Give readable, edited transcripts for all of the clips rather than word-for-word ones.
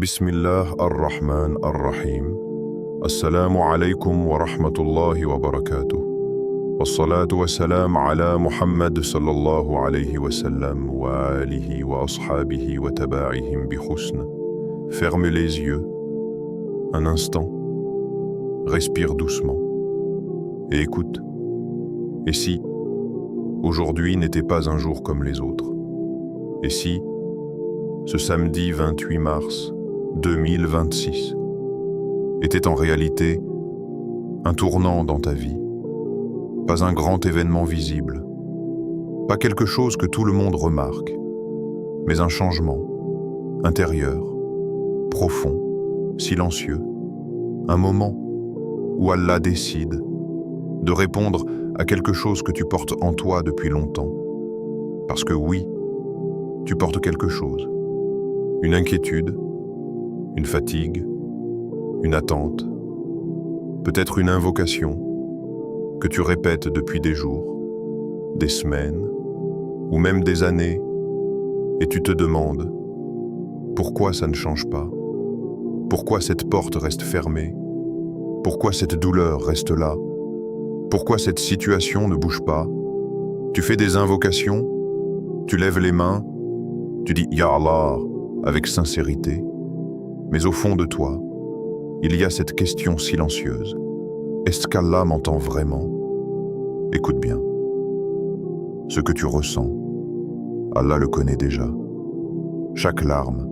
Bismillah ar-Rahman ar-Rahim. Assalamu alaikum wa rahmatullahi wa barakatuh. Wassalatu wassalam ala Muhammad sallallahu alayhi wa sallam wa alihi wa ashabihi wa taba'ihim bi khusn. Ferme les yeux, un instant, respire doucement et écoute. Et si aujourd'hui n'était pas un jour comme les autres? Et si ce samedi 28 mars 2026 était en réalité un tournant dans ta vie, pas un grand événement visible, pas quelque chose que tout le monde remarque, mais un changement intérieur, profond, silencieux, un moment où Allah décide de répondre à quelque chose que tu portes en toi depuis longtemps. Parce que oui, tu portes quelque chose, une inquiétude, une fatigue, une attente, peut-être une invocation que tu répètes depuis des jours, des semaines ou même des années, et tu te demandes pourquoi ça ne change pas, pourquoi cette porte reste fermée, pourquoi cette douleur reste là, pourquoi cette situation ne bouge pas. Tu fais des invocations, tu lèves les mains, tu dis « Ya Allah » avec sincérité, mais au fond de toi, il y a cette question silencieuse. Est-ce qu'Allah m'entend vraiment? Écoute bien. Ce que tu ressens, Allah le connaît déjà. Chaque larme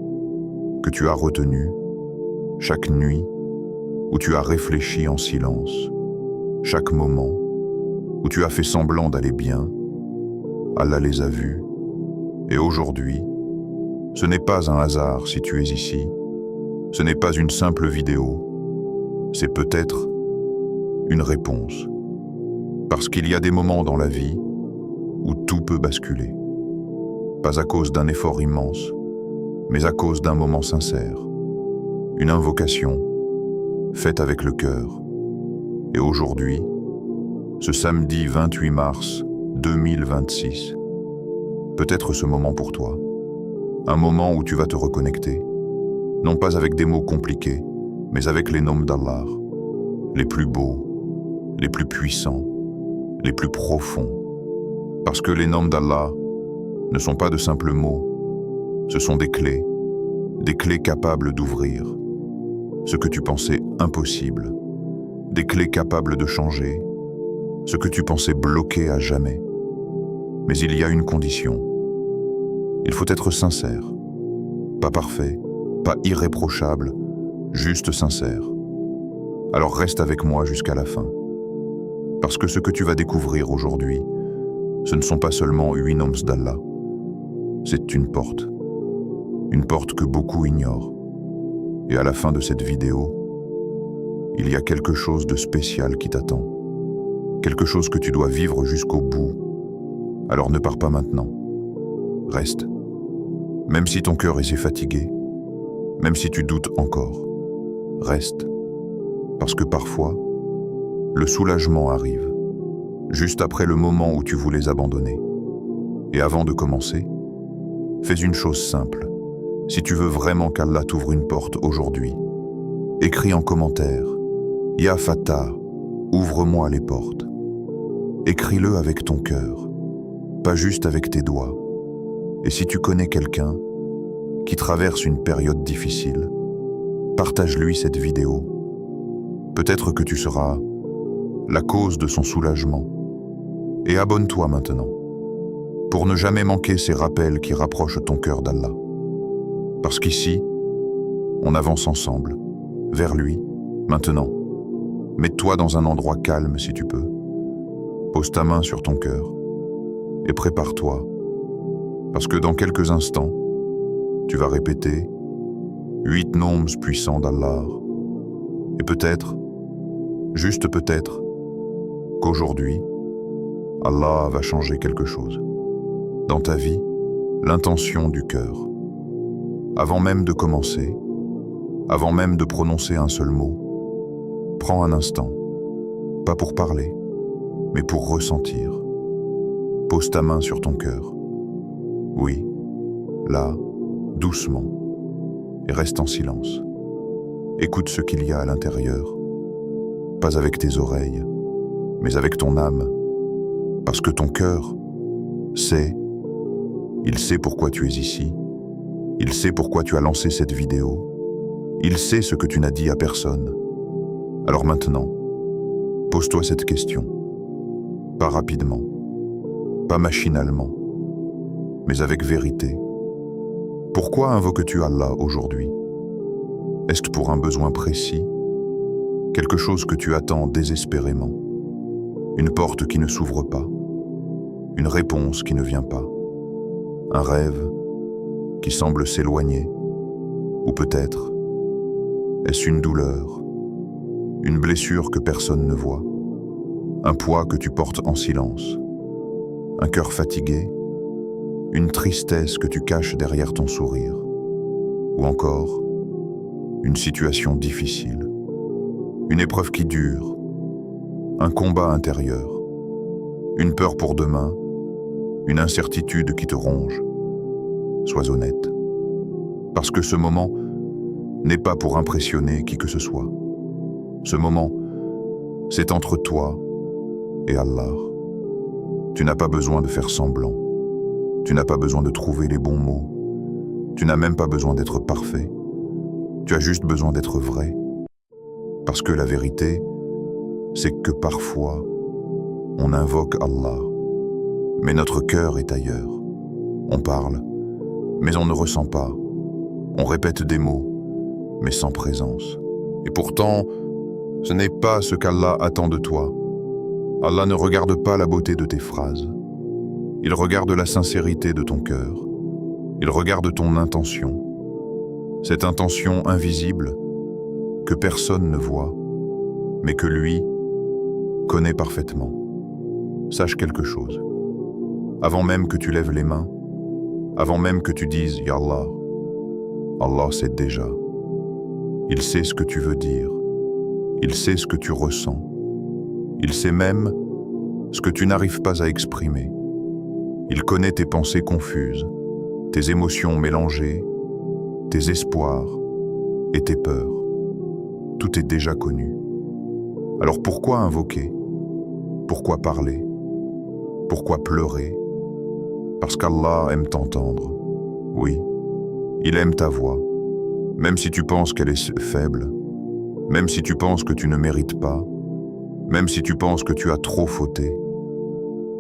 que tu as retenue, chaque nuit où tu as réfléchi en silence, chaque moment où tu as fait semblant d'aller bien, Allah les a vus. Et aujourd'hui, ce n'est pas un hasard si tu es ici, ce n'est pas une simple vidéo, c'est peut-être une réponse. Parce qu'il y a des moments dans la vie où tout peut basculer. Pas à cause d'un effort immense, mais à cause d'un moment sincère. Une invocation faite avec le cœur. Et aujourd'hui, ce samedi 28 mars 2026, peut-être ce moment pour toi. Un moment où tu vas te reconnecter, non pas avec des mots compliqués, mais avec les noms d'Allah, les plus beaux, les plus puissants, les plus profonds. Parce que les noms d'Allah ne sont pas de simples mots, ce sont des clés capables d'ouvrir ce que tu pensais impossible, des clés capables de changer ce que tu pensais bloqué à jamais. Mais il y a une condition. Il faut être sincère, pas parfait, pas irréprochable, juste sincère. Alors reste avec moi jusqu'à la fin. Parce que ce que tu vas découvrir aujourd'hui, ce ne sont pas seulement 8 noms d'Allah. C'est une porte que beaucoup ignorent. Et à la fin de cette vidéo, il y a quelque chose de spécial qui t'attend. Quelque chose que tu dois vivre jusqu'au bout. Alors ne pars pas maintenant. Reste. Même si ton cœur est fatigué, même si tu doutes encore, reste. Parce que parfois, le soulagement arrive, juste après le moment où tu voulais abandonner. Et avant de commencer, fais une chose simple. Si tu veux vraiment qu'Allah t'ouvre une porte aujourd'hui, écris en commentaire « Ya Fatah, ouvre-moi les portes ». Écris-le avec ton cœur, pas juste avec tes doigts. Et si tu connais quelqu'un qui traverse une période difficile, partage-lui cette vidéo. Peut-être que tu seras la cause de son soulagement. Et abonne-toi maintenant, pour ne jamais manquer ces rappels qui rapprochent ton cœur d'Allah. Parce qu'ici, on avance ensemble, vers lui, maintenant. Mets-toi dans un endroit calme si tu peux. Pose ta main sur ton cœur et prépare-toi. Parce que dans quelques instants, tu vas répéter 8 noms puissants d'Allah. Et peut-être, juste peut-être, qu'aujourd'hui, Allah va changer quelque chose. Dans ta vie, l'intention du cœur. Avant même de commencer, avant même de prononcer un seul mot, prends un instant, pas pour parler, mais pour ressentir. Pose ta main sur ton cœur. Oui, là, doucement. et reste en silence. Écoute ce qu'il y a à l'intérieur, pas avec tes oreilles, mais avec ton âme, parce que ton cœur sait, il sait pourquoi tu es ici, il sait pourquoi tu as lancé cette vidéo, il sait ce que tu n'as dit à personne. Alors maintenant, pose-toi cette question, pas rapidement, pas machinalement, mais avec vérité. Pourquoi invoques-tu Allah aujourd'hui? Est-ce pour un besoin précis? Quelque chose que tu attends désespérément? Une porte qui ne s'ouvre pas? Une réponse qui ne vient pas? Un rêve qui semble s'éloigner? Ou peut-être, est-ce une douleur? Une blessure que personne ne voit? Un poids que tu portes en silence? Un cœur fatigué? Une tristesse que tu caches derrière ton sourire? Ou encore, une situation difficile? Une épreuve qui dure? Un combat intérieur? Une peur pour demain? Une incertitude qui te ronge? Sois honnête. Parce que ce moment n'est pas pour impressionner qui que ce soit. Ce moment, c'est entre toi et Allah. Tu n'as pas besoin de faire semblant. Tu n'as pas besoin de trouver les bons mots. Tu n'as même pas besoin d'être parfait. Tu as juste besoin d'être vrai. Parce que la vérité, c'est que parfois, on invoque Allah, mais notre cœur est ailleurs. On parle, mais on ne ressent pas. On répète des mots, mais sans présence. Et pourtant, ce n'est pas ce qu'Allah attend de toi. Allah ne regarde pas la beauté de tes phrases. Il regarde la sincérité de ton cœur. Il regarde ton intention. Cette intention invisible que personne ne voit, mais que lui connaît parfaitement. Sache quelque chose. Avant même que tu lèves les mains, avant même que tu dises « Ya Allah », Allah sait déjà. Il sait ce que tu veux dire. Il sait ce que tu ressens. Il sait même ce que tu n'arrives pas à exprimer. Il connaît tes pensées confuses, tes émotions mélangées, tes espoirs et tes peurs. Tout est déjà connu. Alors pourquoi invoquer? Pourquoi parler? Pourquoi pleurer? Parce qu'Allah aime t'entendre. Oui, il aime ta voix, même si tu penses qu'elle est faible, même si tu penses que tu ne mérites pas, même si tu penses que tu as trop fauté.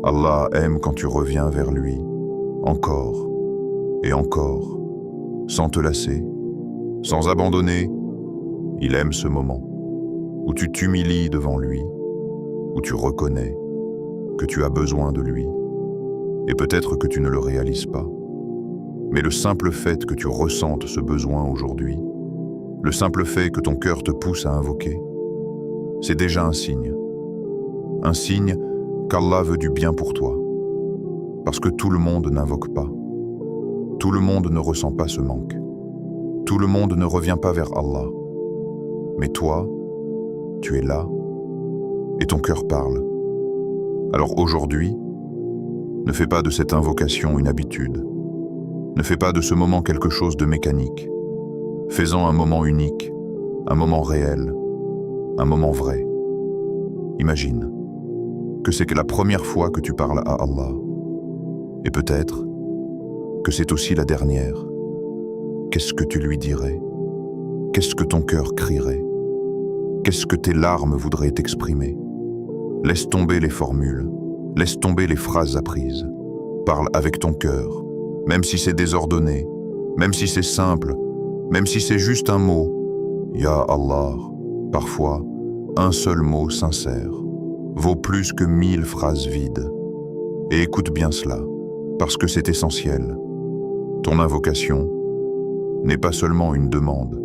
Allah aime quand tu reviens vers lui, encore et encore, sans te lasser, sans abandonner. Il aime ce moment où tu t'humilies devant lui, où tu reconnais que tu as besoin de lui. Et peut-être que tu ne le réalises pas. Mais le simple fait que tu ressentes ce besoin aujourd'hui, le simple fait que ton cœur te pousse à invoquer, c'est déjà un signe. Un signe qu'Allah veut du bien pour toi. Parce que tout le monde n'invoque pas. Tout le monde ne ressent pas ce manque. Tout le monde ne revient pas vers Allah. Mais toi, tu es là et ton cœur parle. Alors aujourd'hui, ne fais pas de cette invocation une habitude. Ne fais pas de ce moment quelque chose de mécanique. Fais-en un moment unique, un moment réel, un moment vrai. Imagine que c'est que la première fois que tu parles à Allah. Et peut-être que c'est aussi la dernière. Qu'est-ce que tu lui dirais? Qu'est-ce que ton cœur crierait? Qu'est-ce que tes larmes voudraient exprimer? Laisse tomber les formules, laisse tomber les phrases apprises. Parle avec ton cœur, même si c'est désordonné, même si c'est simple, même si c'est juste un mot. Ya Allah, parfois, un seul mot sincère vaut plus que 1000 phrases vides. Et écoute bien cela, parce que c'est essentiel. Ton invocation n'est pas seulement une demande,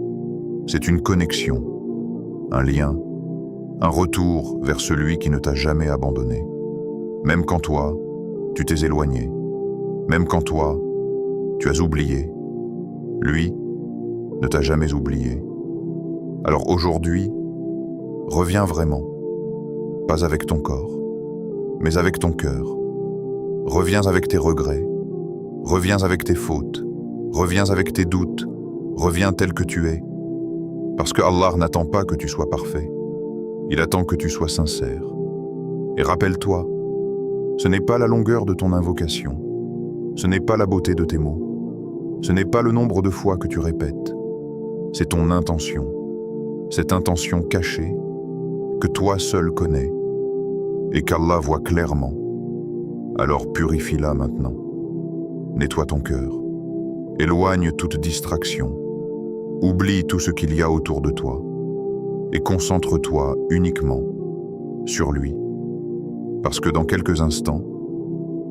c'est une connexion, un lien, un retour vers celui qui ne t'a jamais abandonné. Même quand toi, tu t'es éloigné, même quand toi, tu as oublié, lui ne t'a jamais oublié. Alors aujourd'hui, reviens vraiment, pas avec ton corps, mais avec ton cœur. Reviens avec tes regrets, reviens avec tes fautes, reviens avec tes doutes, Reviens tel que tu es, parce que Allah n'attend pas que tu sois parfait. Il attend que tu sois sincère. Et rappelle-toi, ce n'est pas la longueur de ton invocation, ce n'est pas la beauté de tes mots, ce n'est pas le nombre de fois que tu répètes, c'est ton intention, cette intention cachée que toi seul connais et qu'Allah voit clairement. Alors purifie-la maintenant. Nettoie ton cœur, éloigne toute distraction, oublie tout ce qu'il y a autour de toi et concentre-toi uniquement sur lui. Parce que dans quelques instants,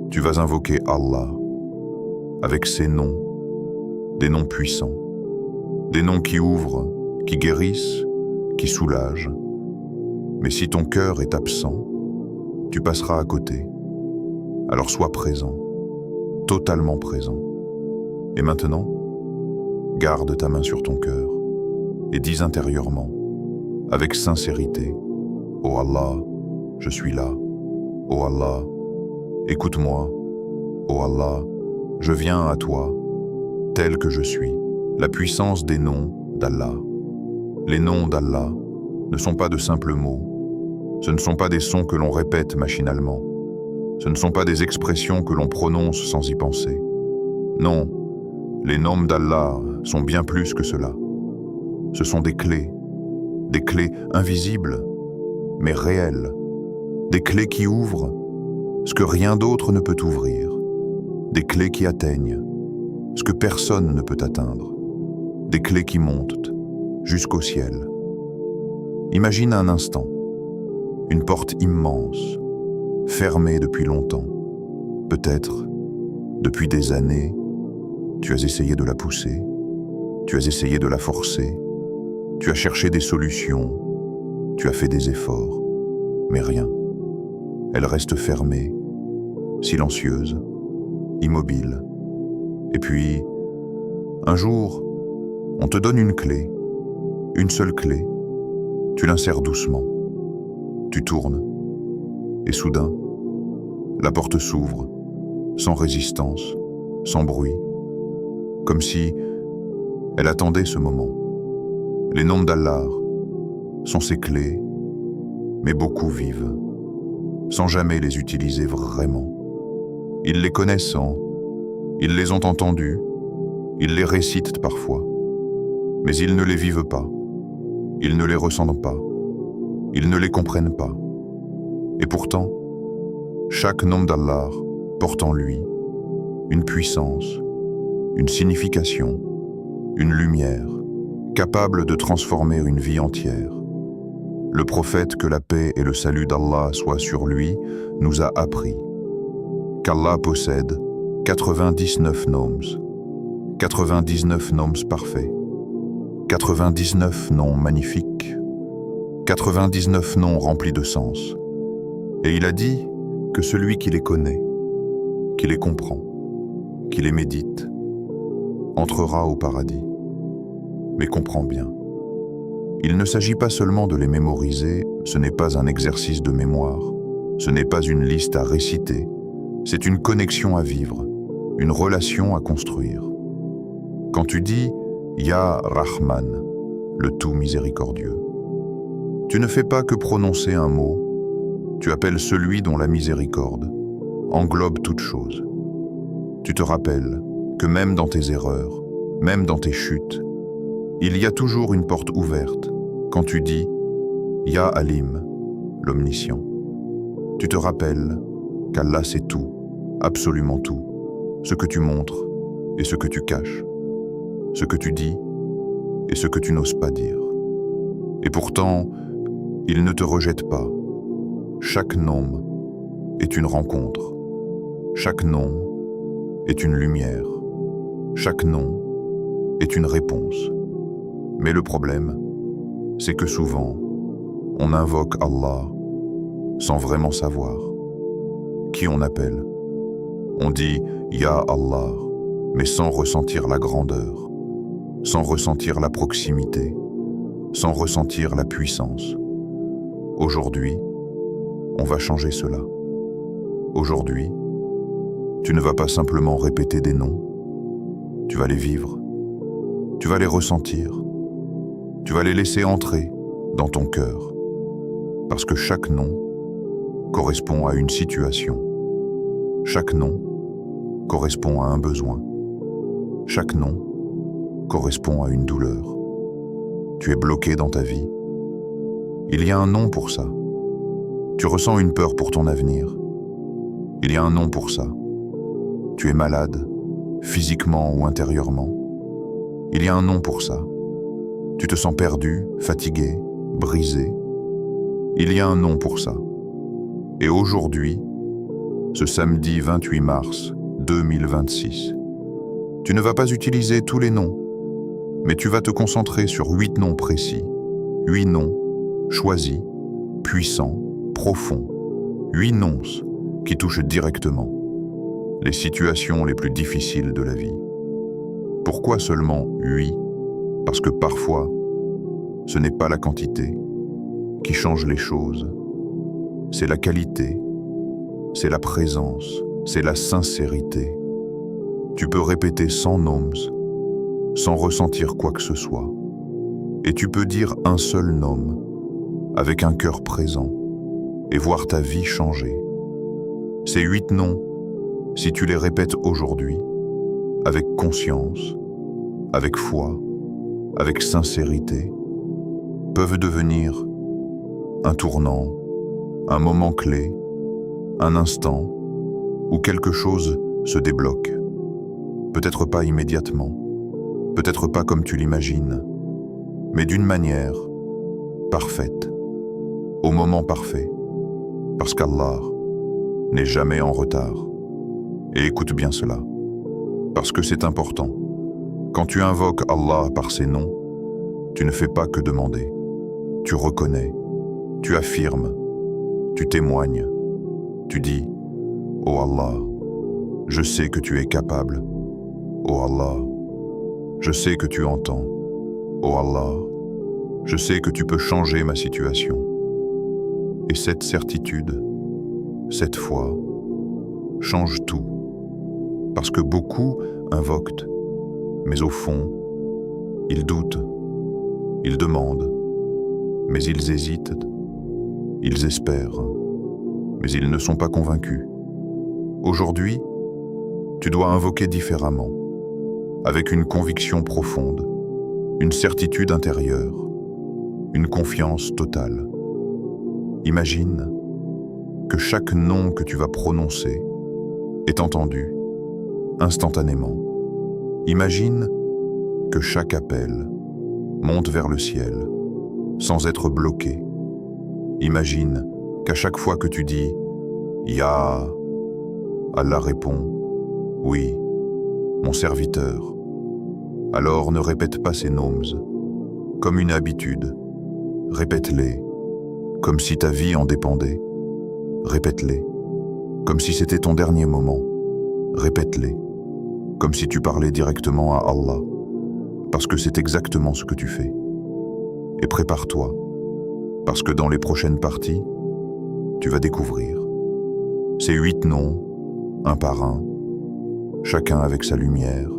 tu vas invoquer Allah avec ses noms, des noms puissants, des noms qui ouvrent, qui guérissent, qui soulagent. Mais si ton cœur est absent, tu passeras à côté. Alors sois présent, totalement présent. Et maintenant, garde ta main sur ton cœur et dis intérieurement, avec sincérité, « Oh Allah, je suis là. Oh Allah, écoute-moi. Oh Allah, je viens à toi, tel que je suis. » La puissance des noms d'Allah. Les noms d'Allah ne sont pas de simples mots. Ce ne sont pas des sons que l'on répète machinalement. Ce ne sont pas des expressions que l'on prononce sans y penser. Non, les noms d'Allah sont bien plus que cela. Ce sont des clés invisibles, mais réelles. Des clés qui ouvrent ce que rien d'autre ne peut ouvrir. Des clés qui atteignent ce que personne ne peut atteindre. Des clés qui montent jusqu'au ciel. Imagine un instant une porte immense, fermée depuis longtemps. Peut-être, depuis des années, tu as essayé de la pousser, tu as essayé de la forcer, tu as cherché des solutions, tu as fait des efforts, mais rien. Elle reste fermée, silencieuse, immobile. Et puis, un jour, on te donne une clé, une seule clé. Tu l'insères doucement. Tu tournes. Et soudain, la porte s'ouvre, sans résistance, sans bruit, comme si elle attendait ce moment. Les noms d'Allah sont ces clés, mais beaucoup vivent, sans jamais les utiliser vraiment. Ils les connaissent, ils les ont entendus, ils les récitent parfois, mais ils ne les vivent pas, ils ne les ressentent pas, ils ne les comprennent pas. Et pourtant, chaque nom d'Allah porte en lui une puissance, une signification, une lumière, capable de transformer une vie entière. Le prophète, que la paix et le salut d'Allah soient sur lui, nous a appris qu'Allah possède 99 noms, 99 noms parfaits, 99 noms magnifiques, 99 noms remplis de sens. Et il a dit que celui qui les connaît, qui les comprend, qui les médite, entrera au paradis. Mais comprends bien, il ne s'agit pas seulement de les mémoriser, ce n'est pas un exercice de mémoire, ce n'est pas une liste à réciter, c'est une connexion à vivre, une relation à construire. Quand tu dis « Ya Rahman », le tout miséricordieux, tu ne fais pas que prononcer un mot, tu appelles celui dont la miséricorde englobe toute chose. Tu te rappelles que même dans tes erreurs, même dans tes chutes, il y a toujours une porte ouverte quand tu dis « Ya Alim », l'omniscient. Tu te rappelles qu'Allah sait tout, absolument tout, ce que tu montres et ce que tu caches, ce que tu dis et ce que tu n'oses pas dire. Et pourtant, il ne te rejette pas. Chaque nom est une rencontre. Chaque nom est une lumière. Chaque nom est une réponse. Mais le problème, c'est que souvent, on invoque Allah sans vraiment savoir qui on appelle. On dit « Ya Allah », mais sans ressentir la grandeur, sans ressentir la proximité, sans ressentir la puissance. Aujourd'hui, on va changer cela. Aujourd'hui, tu ne vas pas simplement répéter des noms, tu vas les vivre. Tu vas les ressentir. Tu vas les laisser entrer dans ton cœur. Parce que chaque nom correspond à une situation. Chaque nom correspond à un besoin. Chaque nom correspond à une douleur. Tu es bloqué dans ta vie. Il y a un nom pour ça. Tu ressens une peur pour ton avenir. Il y a un nom pour ça. Tu es malade, physiquement ou intérieurement. Il y a un nom pour ça. Tu te sens perdu, fatigué, brisé. Il y a un nom pour ça. Et aujourd'hui, ce samedi 28 mars 2026, tu ne vas pas utiliser tous les noms, mais tu vas te concentrer sur 8 noms précis, 8 noms choisis, puissants, profonds, 8 noms qui touchent directement les situations les plus difficiles de la vie. Pourquoi seulement 8? Parce que parfois, ce n'est pas la quantité qui change les choses, c'est la qualité, c'est la présence, c'est la sincérité. Tu peux répéter 100 noms sans ressentir quoi que ce soit. Et tu peux dire un seul nom avec un cœur présent et voir ta vie changer. Ces 8 noms, si tu les répètes aujourd'hui, avec conscience, avec foi, avec sincérité, peuvent devenir un tournant, un moment clé, un instant où quelque chose se débloque. Peut-être pas immédiatement, peut-être pas comme tu l'imagines, mais d'une manière parfaite, au moment parfait, parce qu'Allah n'est jamais en retard. Et écoute bien cela, parce que c'est important. Quand tu invoques Allah par ses noms, tu ne fais pas que demander. Tu reconnais, tu affirmes, tu témoignes, tu dis « Oh Allah, je sais que tu es capable. Oh Allah, je sais que tu entends. Oh Allah, je sais que tu peux changer ma situation. » Et cette certitude, cette foi, change tout. Parce que beaucoup invoquent, mais au fond, ils doutent, ils demandent, mais ils hésitent, ils espèrent, mais ils ne sont pas convaincus. Aujourd'hui, tu dois invoquer différemment, avec une conviction profonde, une certitude intérieure, une confiance totale. Imagine que chaque nom que tu vas prononcer est entendu instantanément. Imagine que chaque appel monte vers le ciel sans être bloqué. Imagine qu'à chaque fois que tu dis « Ya », Allah répond « Oui, mon serviteur ». Alors ne répète pas ces noms comme une habitude. Répète-les comme si ta vie en dépendait. Répète-les comme si c'était ton dernier moment. Répète-les comme si tu parlais directement à Allah, parce que c'est exactement ce que tu fais. Et prépare-toi, parce que dans les prochaines parties, tu vas découvrir ces 8 noms, un par un, chacun avec sa lumière,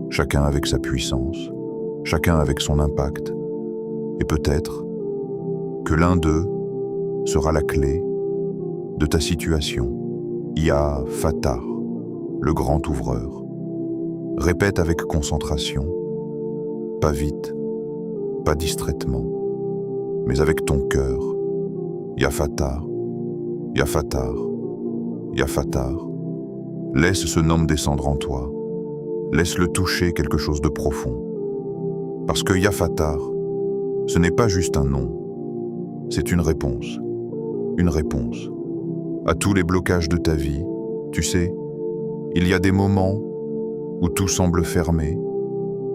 chacun avec sa puissance, chacun avec son impact, et peut-être que l'un d'eux sera la clé de ta situation. Ya Fatah, le grand ouvreur. Répète avec concentration, pas vite, pas distraitement, mais avec ton cœur. Ya Fatah, Ya Fatah, Ya Fatah. Laisse ce nom descendre en toi. Laisse-le toucher quelque chose de profond. Parce que Ya Fatah, ce n'est pas juste un nom, c'est une réponse à tous les blocages de ta vie. Tu sais, il y a des moments où tout semble fermé,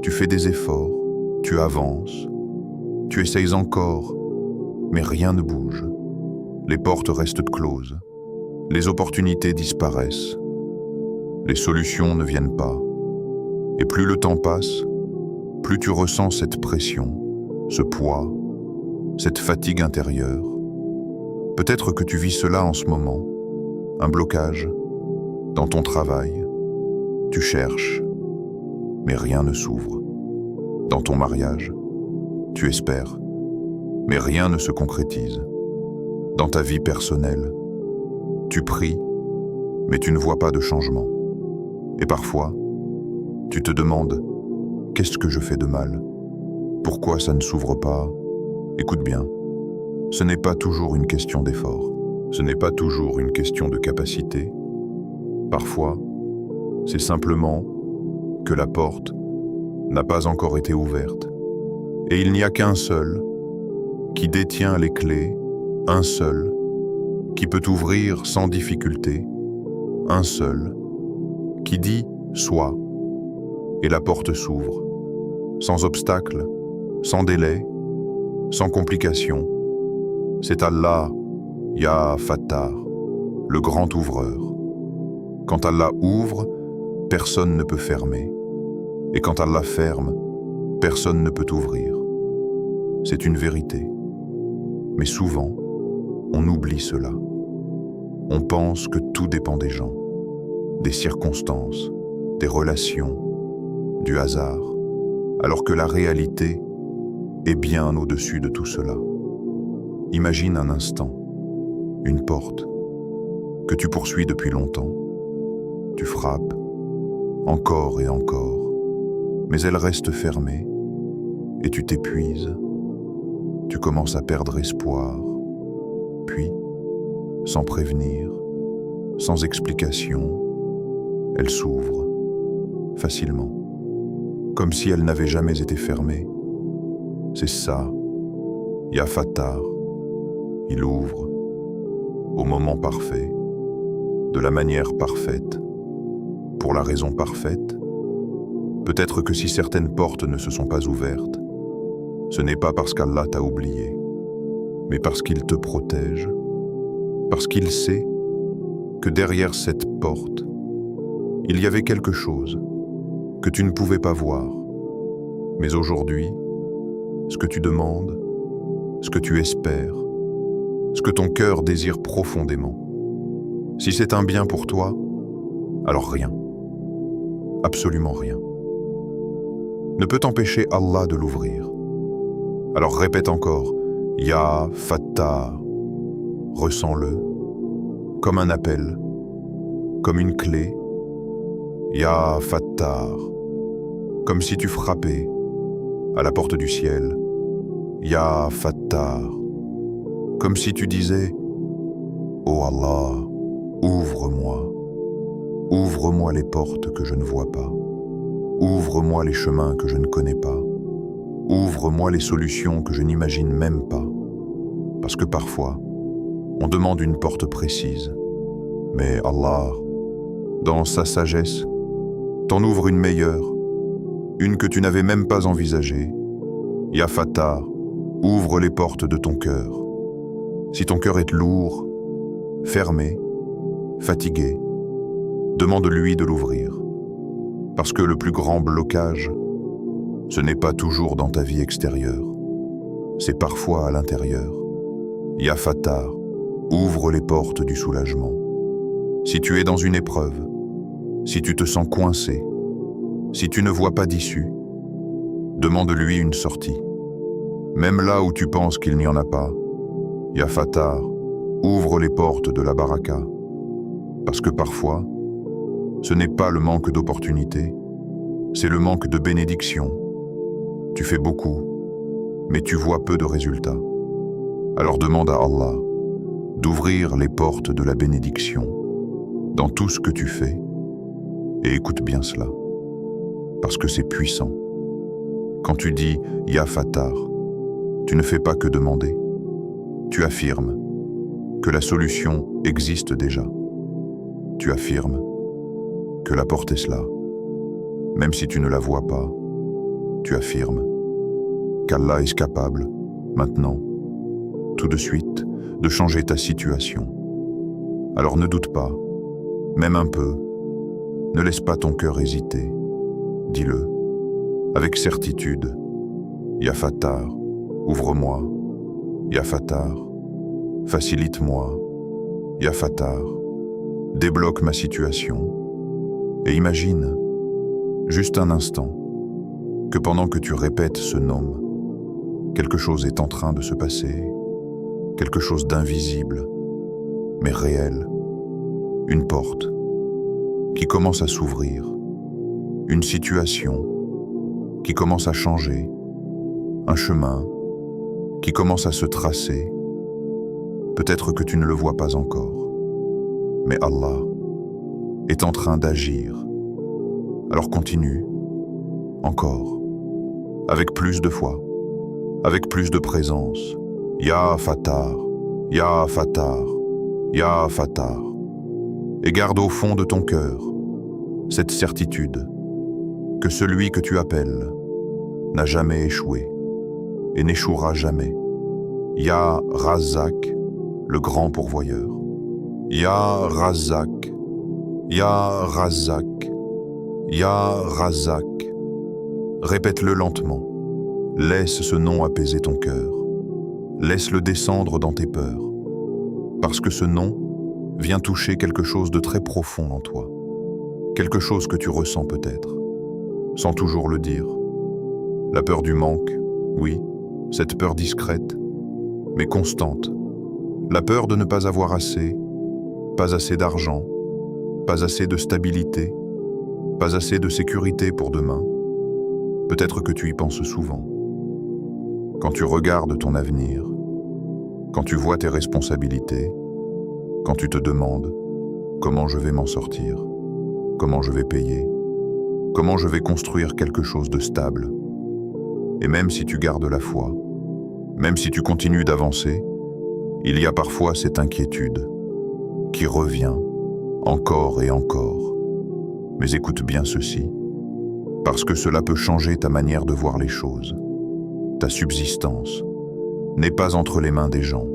tu fais des efforts, tu avances, tu essayes encore, mais rien ne bouge. Les portes restent closes, les opportunités disparaissent, les solutions ne viennent pas. Et plus le temps passe, plus tu ressens cette pression, ce poids, cette fatigue intérieure. Peut-être que tu vis cela en ce moment, un blocage dans ton travail. Tu cherches, mais rien ne s'ouvre. Dans ton mariage, tu espères, mais rien ne se concrétise. Dans ta vie personnelle, tu pries, mais tu ne vois pas de changement. Et parfois, tu te demandes, qu'est-ce que je fais de mal? Pourquoi ça ne s'ouvre pas? Écoute bien, ce n'est pas toujours une question d'effort. Ce n'est pas toujours une question de capacité. Parfois, c'est simplement que la porte n'a pas encore été ouverte. Et il n'y a qu'un seul qui détient les clés, un seul qui peut ouvrir sans difficulté, un seul qui dit « sois » et la porte s'ouvre, sans obstacle, sans délai, sans complication. C'est Allah, Ya Fattar, le grand ouvreur. Quand Allah ouvre, personne ne peut fermer. Et quand Allah ferme, personne ne peut ouvrir. C'est une vérité. Mais souvent, on oublie cela. On pense que tout dépend des gens, des circonstances, des relations, du hasard, alors que la réalité est bien au-dessus de tout cela. Imagine un instant, une porte que tu poursuis depuis longtemps. Tu frappes, encore et encore, mais elle reste fermée et tu t'épuises. Tu commences à perdre espoir, puis, sans prévenir, sans explication, elle s'ouvre, facilement, comme si elle n'avait jamais été fermée. C'est ça, Ya Fattar, il ouvre, au moment parfait, de la manière parfaite, pour la raison parfaite. Peut-être que si certaines portes ne se sont pas ouvertes, ce n'est pas parce qu'Allah t'a oublié, mais parce qu'il te protège, parce qu'il sait que derrière cette porte, il y avait quelque chose que tu ne pouvais pas voir. Mais aujourd'hui, ce que tu demandes, ce que tu espères, ce que ton cœur désire profondément, si c'est un bien pour toi, alors rien, absolument rien, ne peut empêcher Allah de l'ouvrir. Alors répète encore, Ya Fattar, ressens-le, comme un appel, comme une clé, Ya Fattar, comme si tu frappais à la porte du ciel, Ya Fattar, comme si tu disais, Oh Allah, ouvre-moi, ouvre-moi les portes que je ne vois pas, ouvre-moi les chemins que je ne connais pas, ouvre-moi les solutions que je n'imagine même pas. Parce que parfois, on demande une porte précise, mais Allah, dans sa sagesse, t'en ouvre une meilleure, une que tu n'avais même pas envisagée. Ya Fattar, ouvre les portes de ton cœur. Si ton cœur est lourd, fermé, fatigué, demande-lui de l'ouvrir. Parce que le plus grand blocage, ce n'est pas toujours dans ta vie extérieure, c'est parfois à l'intérieur. Ya Fattar, ouvre les portes du soulagement. Si tu es dans une épreuve, si tu te sens coincé, si tu ne vois pas d'issue, demande-lui une sortie. Même là où tu penses qu'il n'y en a pas, Ya Fattar, ouvre les portes de la baraka. Parce que parfois, ce n'est pas le manque d'opportunités, c'est le manque de bénédiction. Tu fais beaucoup, mais tu vois peu de résultats. Alors demande à Allah d'ouvrir les portes de la bénédiction dans tout ce que tu fais. Et écoute bien cela, parce que c'est puissant. Quand tu dis « Ya Fattar », tu ne fais pas que demander. Tu affirmes que la solution existe déjà. Tu affirmes que la porte est là. Même si tu ne la vois pas, tu affirmes qu'Allah est capable, maintenant, tout de suite, de changer ta situation. Alors ne doute pas, même un peu, ne laisse pas ton cœur hésiter. Dis-le, avec certitude, Ya Fattar, ouvre-moi, Ya Fattar, facilite-moi, Ya Fattar, débloque ma situation. Et imagine, juste un instant, que pendant que tu répètes ce nom, quelque chose est en train de se passer, quelque chose d'invisible, mais réel, une porte qui commence à s'ouvrir, une situation qui commence à changer, un chemin qui commence à se tracer. Peut-être que tu ne le vois pas encore, mais Allah est en train d'agir. Alors continue, encore, avec plus de foi, avec plus de présence. Ya Fattar, Ya Fattar, Ya Fattar. Et garde au fond de ton cœur cette certitude que celui que tu appelles n'a jamais échoué et n'échouera jamais. Ya Razak, le grand pourvoyeur. Ya Razak, Ya Razak, Ya Razak. Répète-le lentement. Laisse ce nom apaiser ton cœur. Laisse-le descendre dans tes peurs. Parce que ce nom vient toucher quelque chose de très profond en toi. Quelque chose que tu ressens peut-être, sans toujours le dire. La peur du manque, oui, cette peur discrète, mais constante. La peur de ne pas avoir assez, pas assez d'argent, pas assez de stabilité, pas assez de sécurité pour demain. Peut-être que tu y penses souvent. Quand tu regardes ton avenir, quand tu vois tes responsabilités, quand tu te demandes comment je vais m'en sortir, comment je vais payer, comment je vais construire quelque chose de stable. Et même si tu gardes la foi, même si tu continues d'avancer, il y a parfois cette inquiétude qui revient encore et encore. Mais écoute bien ceci, parce que cela peut changer ta manière de voir les choses. Ta subsistance n'est pas entre les mains des gens.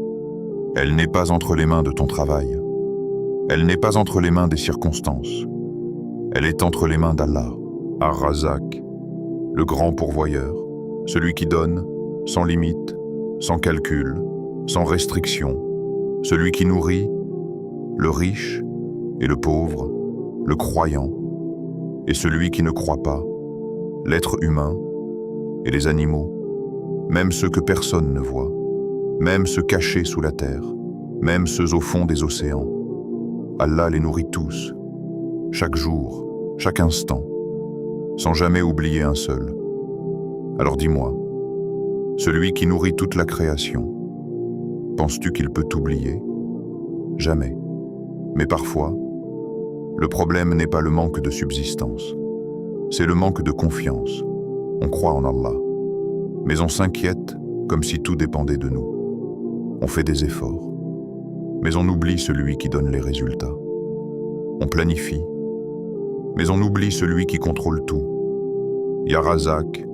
Elle n'est pas entre les mains de ton travail. Elle n'est pas entre les mains des circonstances. Elle est entre les mains d'Allah, Ar-Razak, le grand pourvoyeur, celui qui donne, sans limite, sans calcul, sans restriction, celui qui nourrit, le riche et le pauvre, le croyant, et celui qui ne croit pas, l'être humain et les animaux, même ceux que personne ne voit, même ceux cachés sous la terre, même ceux au fond des océans. Allah les nourrit tous, chaque jour, chaque instant, sans jamais oublier un seul. Alors dis-moi, celui qui nourrit toute la création, penses-tu qu'il peut t'oublier? Jamais. Mais parfois, le problème n'est pas le manque de subsistance, c'est le manque de confiance. On croit en Allah, mais on s'inquiète comme si tout dépendait de nous. On fait des efforts, mais on oublie celui qui donne les résultats. On planifie, mais on oublie celui qui contrôle tout. Ya Razak,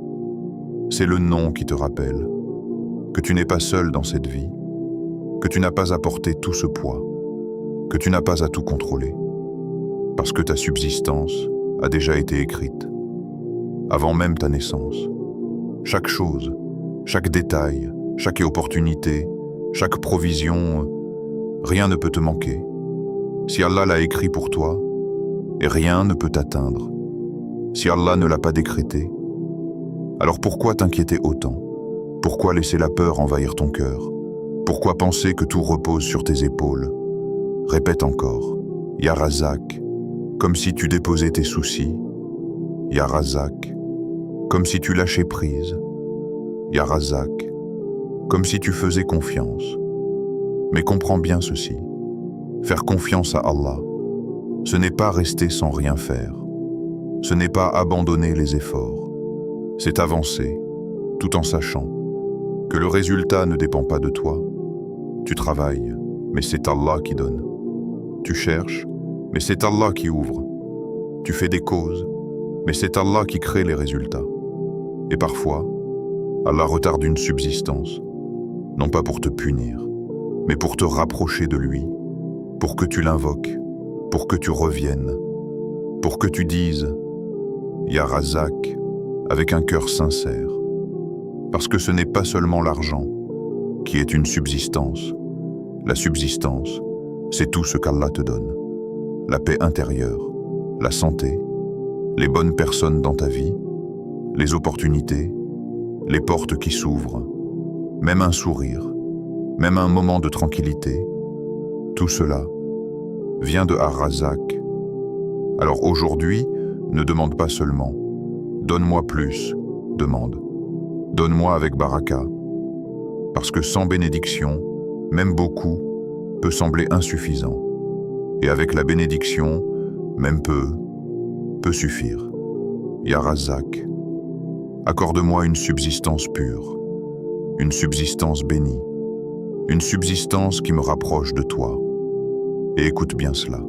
c'est le nom qui te rappelle que tu n'es pas seul dans cette vie, que tu n'as pas à porter tout ce poids, que tu n'as pas à tout contrôler, parce que ta subsistance a déjà été écrite, avant même ta naissance. Chaque chose, chaque détail, chaque opportunité, chaque provision, rien ne peut te manquer. Si Allah l'a écrit pour toi, et rien ne peut t'atteindre. Si Allah ne l'a pas décrété, alors pourquoi t'inquiéter autant? Pourquoi laisser la peur envahir ton cœur? Pourquoi penser que tout repose sur tes épaules? Répète encore, Ya Razak, comme si tu déposais tes soucis. Ya Razak, comme si tu lâchais prise. Ya Razak, comme si tu faisais confiance. Mais comprends bien ceci, faire confiance à Allah, ce n'est pas rester sans rien faire. Ce n'est pas abandonner les efforts. C'est avancer, tout en sachant que le résultat ne dépend pas de toi. Tu travailles, mais c'est Allah qui donne. Tu cherches, mais c'est Allah qui ouvre. Tu fais des causes, mais c'est Allah qui crée les résultats. Et parfois, Allah retarde une subsistance, non pas pour te punir, mais pour te rapprocher de lui, pour que tu l'invoques, pour que tu reviennes, pour que tu dises « Ya Razak » avec un cœur sincère. Parce que ce n'est pas seulement l'argent qui est une subsistance. La subsistance, c'est tout ce qu'Allah te donne. La paix intérieure, la santé, les bonnes personnes dans ta vie, les opportunités, les portes qui s'ouvrent, même un sourire, même un moment de tranquillité, tout cela vient de Ar-Razzaq. Alors aujourd'hui, ne demande pas seulement « Donne-moi plus », demande « Donne-moi avec baraka ». Parce que sans bénédiction, même beaucoup, peut sembler insuffisant. Et avec la bénédiction, même peu, peut suffire. Ya Razzaq, accorde-moi une subsistance pure, une subsistance bénie, une subsistance qui me rapproche de toi. Et écoute bien cela,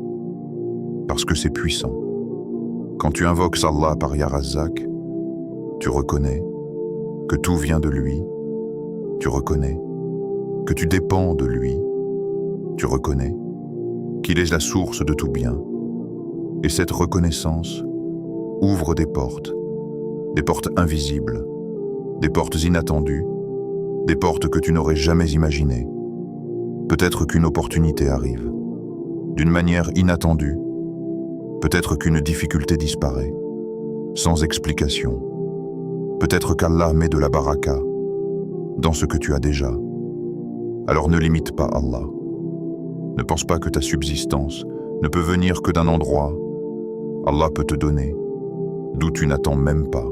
parce que c'est puissant. Quand tu invoques Allah par Ya Razzaq, tu reconnais que tout vient de lui, tu reconnais que tu dépends de lui, tu reconnais qu'il est la source de tout bien. Et cette reconnaissance ouvre des portes invisibles, des portes inattendues, des portes que tu n'aurais jamais imaginées. Peut-être qu'une opportunité arrive, d'une manière inattendue, peut-être qu'une difficulté disparaît, sans explication. Peut-être qu'Allah met de la baraka dans ce que tu as déjà. Alors ne limite pas Allah. Ne pense pas que ta subsistance ne peut venir que d'un endroit. Allah peut te donner d'où tu n'attends même pas.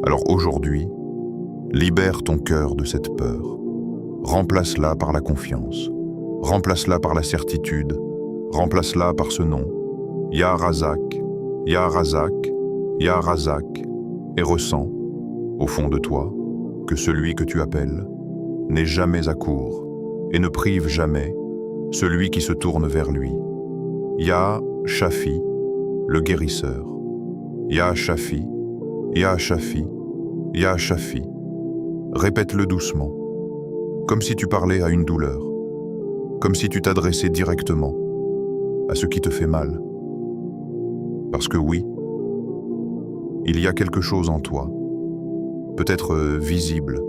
Alors aujourd'hui, libère ton cœur de cette peur. Remplace-la par la confiance. Remplace-la par la certitude. Remplace-la par ce nom. Ya Razzaq, Ya Razzaq, Ya Razzaq. Et ressens, au fond de toi, que celui que tu appelles n'est jamais à court et ne prive jamais celui qui se tourne vers lui. Ya Shafi, le guérisseur. Ya Shafi, Ya Shafi, Ya Shafi. Répète-le doucement, comme si tu parlais à une douleur, comme si tu t'adressais directement à ce qui te fait mal. Parce que oui, il y a quelque chose en toi, peut-être visible,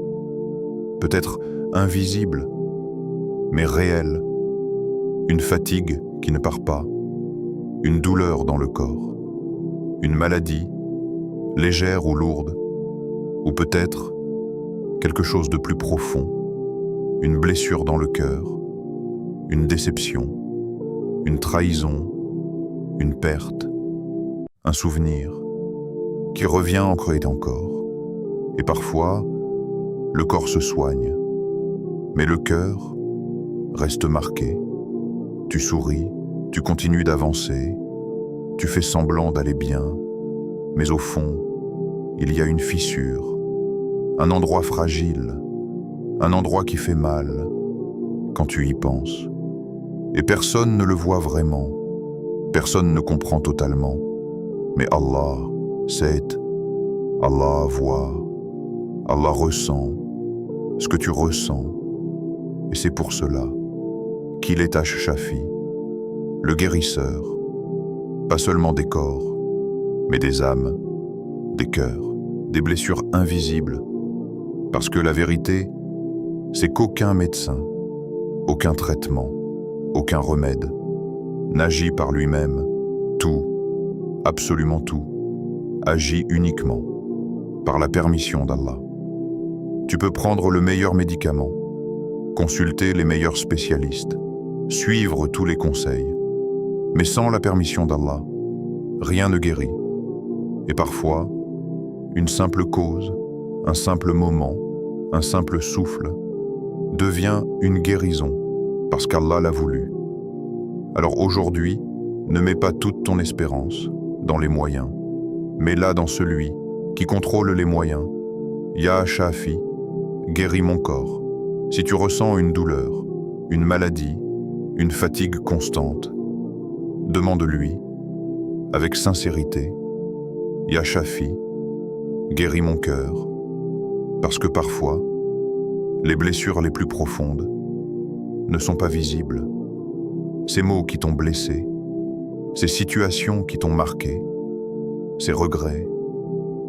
peut-être invisible, mais réel, une fatigue qui ne part pas, une douleur dans le corps, une maladie, légère ou lourde, ou peut-être quelque chose de plus profond, une blessure dans le cœur, une déception, une trahison, une perte, un souvenir qui revient encore et encore. Et parfois, le corps se soigne, mais le cœur reste marqué. Tu souris, tu continues d'avancer, tu fais semblant d'aller bien, mais au fond, il y a une fissure, un endroit fragile, un endroit qui fait mal quand tu y penses. Et personne ne le voit vraiment, personne ne comprend totalement, mais Allah sait, Allah voit, Allah ressent ce que tu ressens. Et c'est pour cela qu'il est Ash-Shafi, le guérisseur, pas seulement des corps, mais des âmes, des cœurs, des blessures invisibles. Parce que la vérité, c'est qu'aucun médecin, aucun traitement, aucun remède n'agit par lui-même. Tout, absolument tout, agit uniquement par la permission d'Allah. Tu peux prendre le meilleur médicament, consulter les meilleurs spécialistes, suivre tous les conseils, mais sans la permission d'Allah, rien ne guérit. Et parfois, une simple cause, un simple moment, un simple souffle, devient une guérison, parce qu'Allah l'a voulu. Alors aujourd'hui, ne mets pas toute ton espérance dans les moyens, mets-la dans celui qui contrôle les moyens. Ya Shafi, guéris mon corps. Si tu ressens une douleur, une maladie, une fatigue constante, demande-lui, avec sincérité, Ya Shafi, guéris mon cœur, parce que parfois, les blessures les plus profondes ne sont pas visibles. Ces mots qui t'ont blessé, ces situations qui t'ont marqué, ces regrets,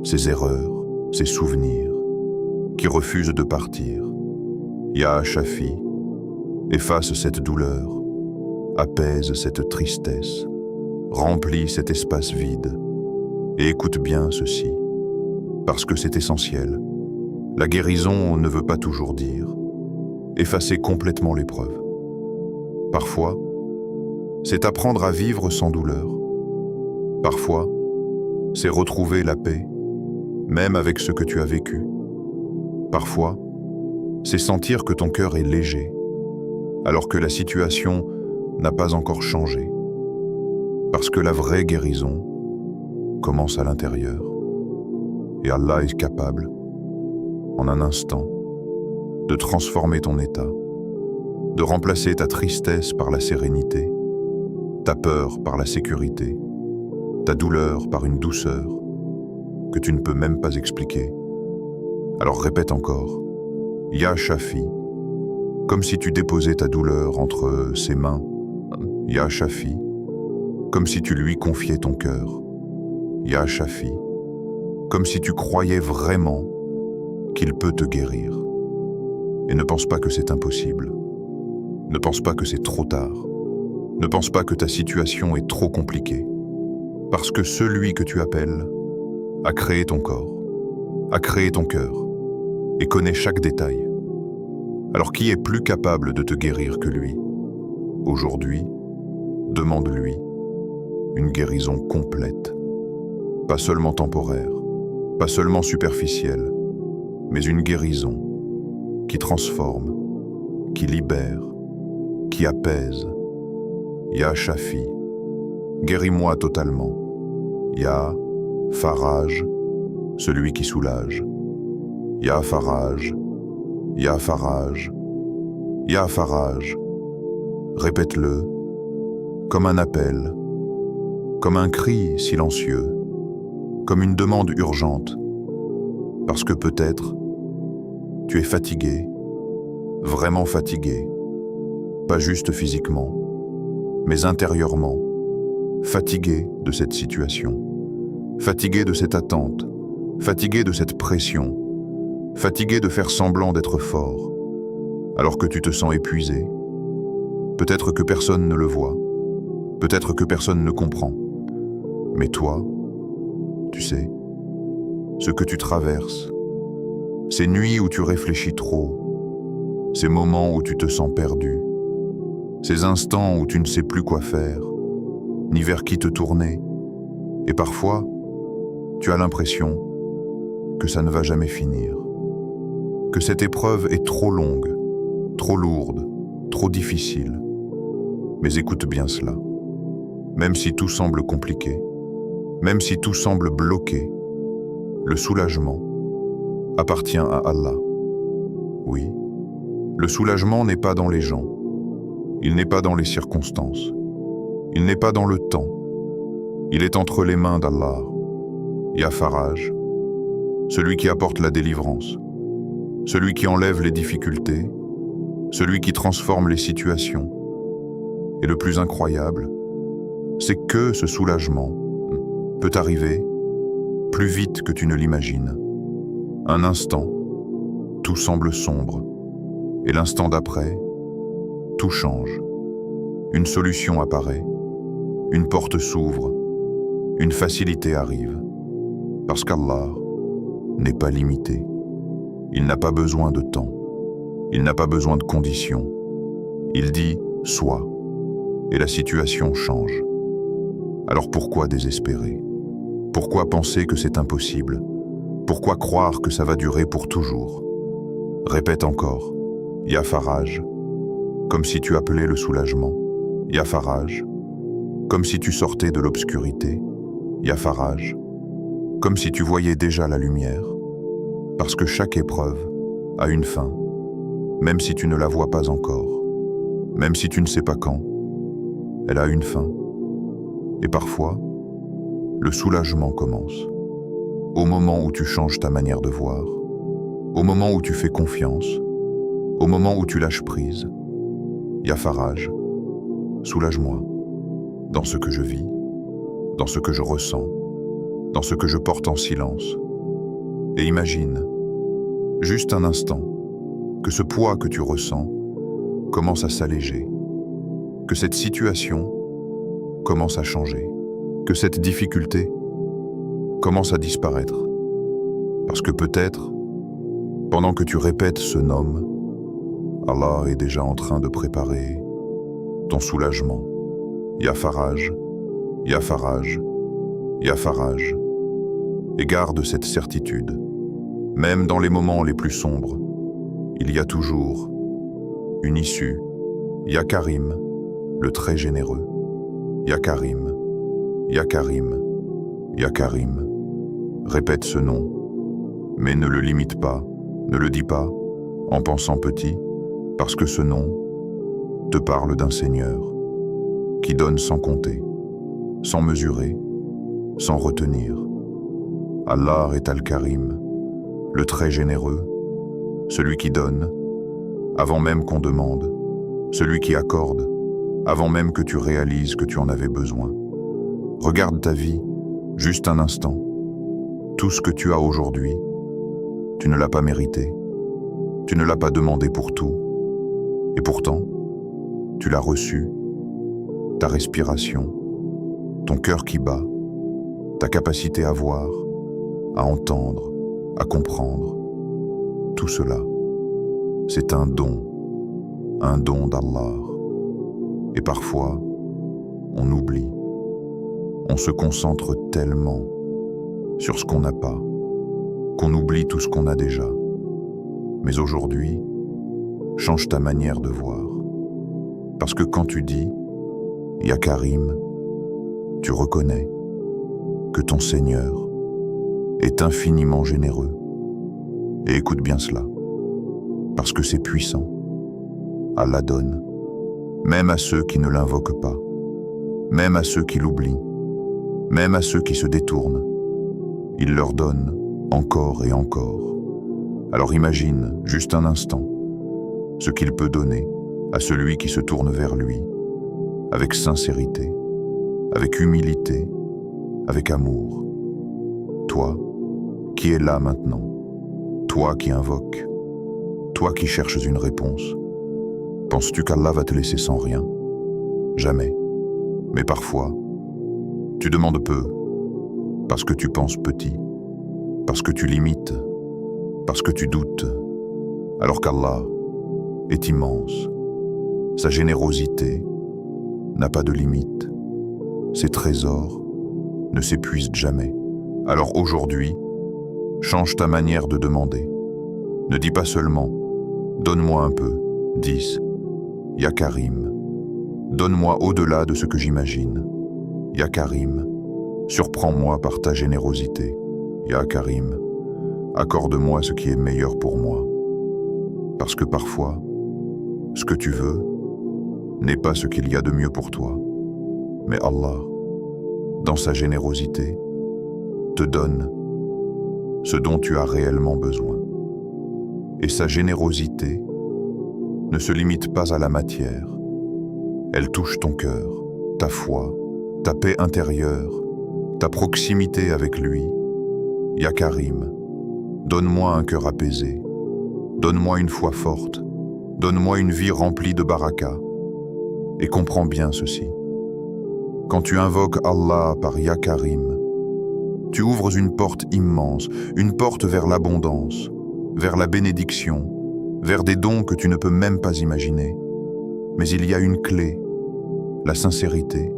ces erreurs, ces souvenirs qui refusent de partir. Ya Shafi, efface cette douleur, apaise cette tristesse, remplis cet espace vide et écoute bien ceci. Parce que c'est essentiel. La guérison ne veut pas toujours dire effacer complètement l'épreuve. Parfois, c'est apprendre à vivre sans douleur. Parfois, c'est retrouver la paix, même avec ce que tu as vécu. Parfois, c'est sentir que ton cœur est léger, alors que la situation n'a pas encore changé. Parce que la vraie guérison commence à l'intérieur. Et Allah est capable, en un instant, de transformer ton état, de remplacer ta tristesse par la sérénité, ta peur par la sécurité, ta douleur par une douceur que tu ne peux même pas expliquer. Alors répète encore, Ya Shafi, comme si tu déposais ta douleur entre ses mains. Ya Shafi, comme si tu lui confiais ton cœur. Ya Shafi, comme si tu croyais vraiment qu'il peut te guérir. Et ne pense pas que c'est impossible. Ne pense pas que c'est trop tard. Ne pense pas que ta situation est trop compliquée. Parce que celui que tu appelles a créé ton corps, a créé ton cœur et connaît chaque détail. Alors qui est plus capable de te guérir que lui? Aujourd'hui, demande-lui une guérison complète. Pas seulement temporaire, pas seulement superficielle, mais une guérison qui transforme, qui libère, qui apaise. Ya Shafi, guéris-moi totalement. Ya Faraj, celui qui soulage. Ya Faraj, Ya Faraj, Ya Faraj. Répète-le comme un appel, comme un cri silencieux, comme une demande urgente, parce que peut-être tu es fatigué, vraiment fatigué, pas juste physiquement, mais intérieurement, fatigué de cette situation, fatigué de cette attente, fatigué de cette pression, fatigué de faire semblant d'être fort, alors que tu te sens épuisé. Peut-être que personne ne le voit, peut-être que personne ne comprend, mais toi, tu sais, ce que tu traverses, ces nuits où tu réfléchis trop, ces moments où tu te sens perdu, ces instants où tu ne sais plus quoi faire, ni vers qui te tourner, et parfois, tu as l'impression que ça ne va jamais finir, que cette épreuve est trop longue, trop lourde, trop difficile. Mais écoute bien cela. Même si tout semble compliqué, même si tout semble bloqué, le soulagement appartient à Allah. Oui, le soulagement n'est pas dans les gens, il n'est pas dans les circonstances, il n'est pas dans le temps, il est entre les mains d'Allah. Ya Faraj, celui qui apporte la délivrance, celui qui enlève les difficultés, celui qui transforme les situations. Et le plus incroyable, c'est que ce soulagement peut arriver plus vite que tu ne l'imagines. Un instant, tout semble sombre, et l'instant d'après, tout change. Une solution apparaît, une porte s'ouvre, une facilité arrive. Parce qu'Allah n'est pas limité. Il n'a pas besoin de temps. Il n'a pas besoin de conditions. Il dit « sois » et la situation change. Alors pourquoi désespérer? Pourquoi penser que c'est impossible? Pourquoi croire que ça va durer pour toujours? Répète encore « Ya Faraj » comme si tu appelais le soulagement. « Ya Faraj » comme si tu sortais de l'obscurité. « Ya Faraj » comme si tu voyais déjà la lumière, parce que chaque épreuve a une fin, même si tu ne la vois pas encore, même si tu ne sais pas quand, elle a une fin. Et parfois, le soulagement commence, au moment où tu changes ta manière de voir, au moment où tu fais confiance, au moment où tu lâches prise. Ya Faraj, soulage-moi dans ce que je vis, dans ce que je ressens, dans ce que je porte en silence. Et imagine, juste un instant, que ce poids que tu ressens commence à s'alléger, que cette situation commence à changer, que cette difficulté commence à disparaître. Parce que peut-être, pendant que tu répètes ce nom, Allah est déjà en train de préparer ton soulagement. Ya Faraj, Ya Faraj, Ya Faraj. Et garde cette certitude. Même dans les moments les plus sombres, il y a toujours une issue. Ya Karim, le très généreux. Ya Karim, Ya Karim, Ya Karim. Répète ce nom, mais ne le limite pas, ne le dis pas en pensant petit, parce que ce nom te parle d'un Seigneur qui donne sans compter, sans mesurer, sans retenir. Allah est Al-Karim, le très généreux, celui qui donne, avant même qu'on demande, celui qui accorde, avant même que tu réalises que tu en avais besoin. Regarde ta vie, juste un instant. Tout ce que tu as aujourd'hui, tu ne l'as pas mérité, tu ne l'as pas demandé pour tout, et pourtant, tu l'as reçu, ta respiration, ton cœur qui bat, ta capacité à voir, à entendre, à comprendre. Tout cela, c'est un don d'Allah. Et parfois, on oublie, on se concentre tellement sur ce qu'on n'a pas, qu'on oublie tout ce qu'on a déjà. Mais aujourd'hui, change ta manière de voir. Parce que quand tu dis « Ya Karim », tu reconnais que ton Seigneur est infiniment généreux. Et écoute bien cela, parce que c'est puissant. Allah donne, même à ceux qui ne l'invoquent pas, même à ceux qui l'oublient, même à ceux qui se détournent. Il leur donne encore et encore. Alors imagine, juste un instant, ce qu'il peut donner à celui qui se tourne vers lui, avec sincérité, avec humilité, avec amour. Toi, qui es là maintenant, toi qui invoques, toi qui cherches une réponse, penses-tu qu'Allah va te laisser sans rien? Jamais. Mais parfois, tu demandes peu, parce que tu penses petit, parce que tu limites, parce que tu doutes, alors qu'Allah est immense. Sa générosité n'a pas de limite. Ses trésors ne s'épuisent jamais. Alors aujourd'hui, change ta manière de demander. Ne dis pas seulement « Donne-moi un peu », dis « Ya Karim ». Donne-moi au-delà de ce que j'imagine. Ya Karim, surprends-moi par ta générosité. Ya Karim, accorde-moi ce qui est meilleur pour moi. Parce que parfois, ce que tu veux n'est pas ce qu'il y a de mieux pour toi. Mais Allah, dans sa générosité, te donne ce dont tu as réellement besoin. Et sa générosité ne se limite pas à la matière. Elle touche ton cœur, ta foi, ta paix intérieure, ta proximité avec lui. Ya Karim, donne-moi un cœur apaisé, donne-moi une foi forte, donne-moi une vie remplie de baraka. Et comprends bien ceci. Quand tu invoques Allah par Ya Karim, tu ouvres une porte immense, une porte vers l'abondance, vers la bénédiction, vers des dons que tu ne peux même pas imaginer. Mais il y a une clé, la sincérité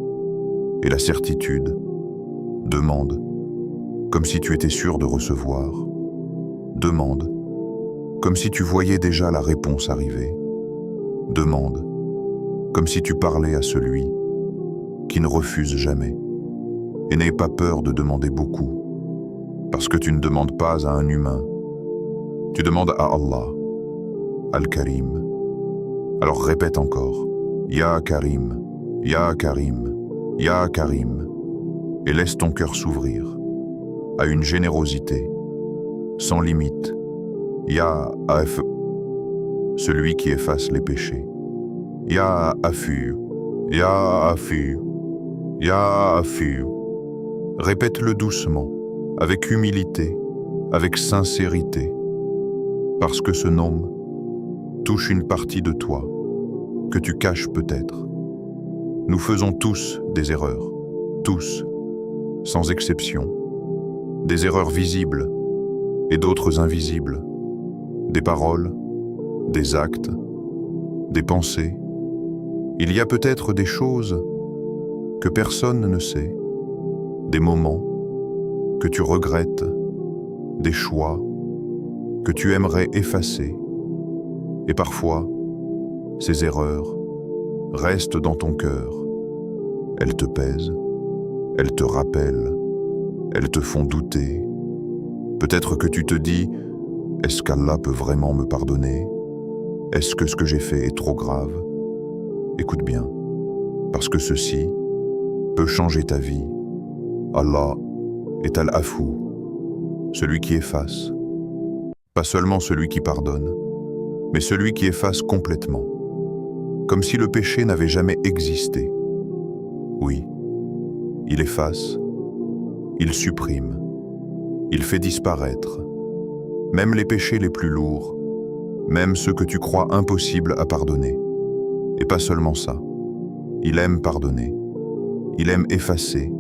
et la certitude. Demande, comme si tu étais sûr de recevoir. Demande, comme si tu voyais déjà la réponse arriver. Demande, comme si tu parlais à celui qui ne refuse jamais. Et n'aie pas peur de demander beaucoup, parce que tu ne demandes pas à un humain, tu demandes à Allah, Al-Karim. Alors répète encore, Ya Karim, Ya Karim, Ya Karim, et laisse ton cœur s'ouvrir à une générosité sans limite. Ya Af, celui qui efface les péchés. Ya Afu, Ya Afu, Ya Afu. Répète-le doucement, avec humilité, avec sincérité, parce que ce nom touche une partie de toi que tu caches peut-être. Nous faisons tous des erreurs, tous, sans exception, des erreurs visibles, et d'autres invisibles, des paroles, des actes, des pensées. Il y a peut-être des choses que personne ne sait, des moments que tu regrettes, des choix que tu aimerais effacer. Et parfois, ces erreurs restent dans ton cœur. Elles te pèsent, elles te rappellent, elles te font douter. Peut-être que tu te dis, est-ce qu'Allah peut vraiment me pardonner? Est-ce que ce que j'ai fait est trop grave? Écoute bien, parce que ceci peut changer ta vie. Allah est Al-Afou, celui qui efface. Pas seulement celui qui pardonne, mais celui qui efface complètement, comme si le péché n'avait jamais existé. Oui, il efface, il supprime, il fait disparaître, même les péchés les plus lourds, même ceux que tu crois impossibles à pardonner. Et pas seulement ça, il aime pardonner, il aime effacer,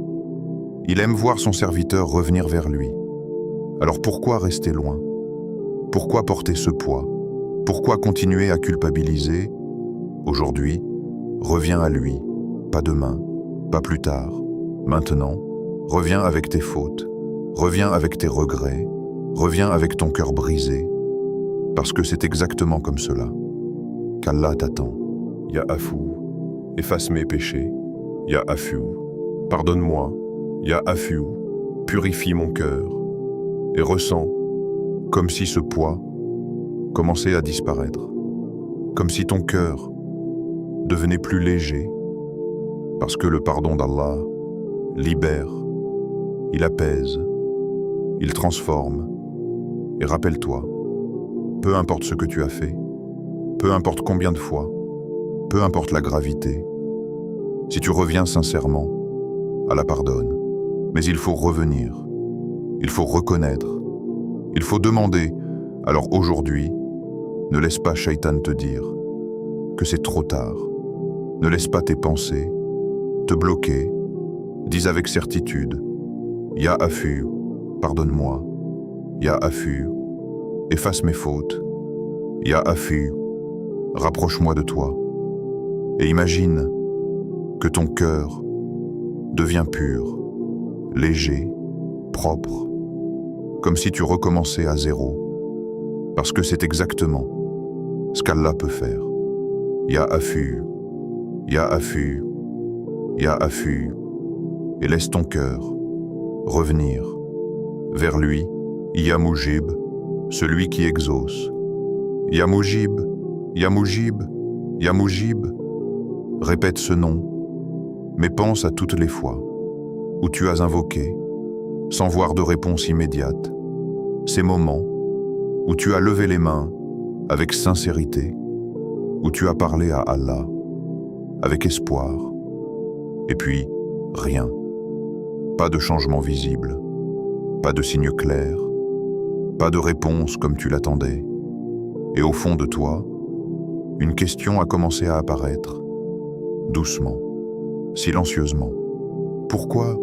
il aime voir son serviteur revenir vers lui. Alors pourquoi rester loin? Pourquoi porter ce poids? Pourquoi continuer à culpabiliser? Aujourd'hui, reviens à lui, pas demain, pas plus tard. Maintenant, reviens avec tes fautes, reviens avec tes regrets, reviens avec ton cœur brisé, parce que c'est exactement comme cela qu'Allah t'attend. Ya Afou, efface mes péchés. Ya Afou, pardonne-moi. Ya Afou, purifie mon cœur. Et ressens comme si ce poids commençait à disparaître, comme si ton cœur devenait plus léger, parce que le pardon d'Allah libère, il apaise, il transforme. Et rappelle-toi, peu importe ce que tu as fait, peu importe combien de fois, peu importe la gravité, si tu reviens sincèrement, Allah pardonne. Mais il faut revenir, il faut reconnaître, il faut demander. Alors aujourd'hui, ne laisse pas Shaitan te dire que c'est trop tard. Ne laisse pas tes pensées te bloquer. Dis avec certitude, Ya Afou, pardonne-moi. Ya Afou, efface mes fautes. Ya Afou, rapproche-moi de toi. Et imagine que ton cœur devient pur, léger, propre, comme si tu recommençais à zéro. Parce que c'est exactement ce qu'Allah peut faire. Ya Afou, Ya Afou, Ya Afou, et laisse ton cœur revenir vers lui, Ya Mujib, celui qui exauce. Ya Mujib, Ya Mujib, Ya Mujib. Répète ce nom, mais pense à toutes les fois où tu as invoqué, sans voir de réponse immédiate, ces moments où tu as levé les mains avec sincérité, où tu as parlé à Allah avec espoir, et puis rien, pas de changement visible, pas de signe clair, pas de réponse comme tu l'attendais. Et au fond de toi, une question a commencé à apparaître, doucement, silencieusement. Pourquoi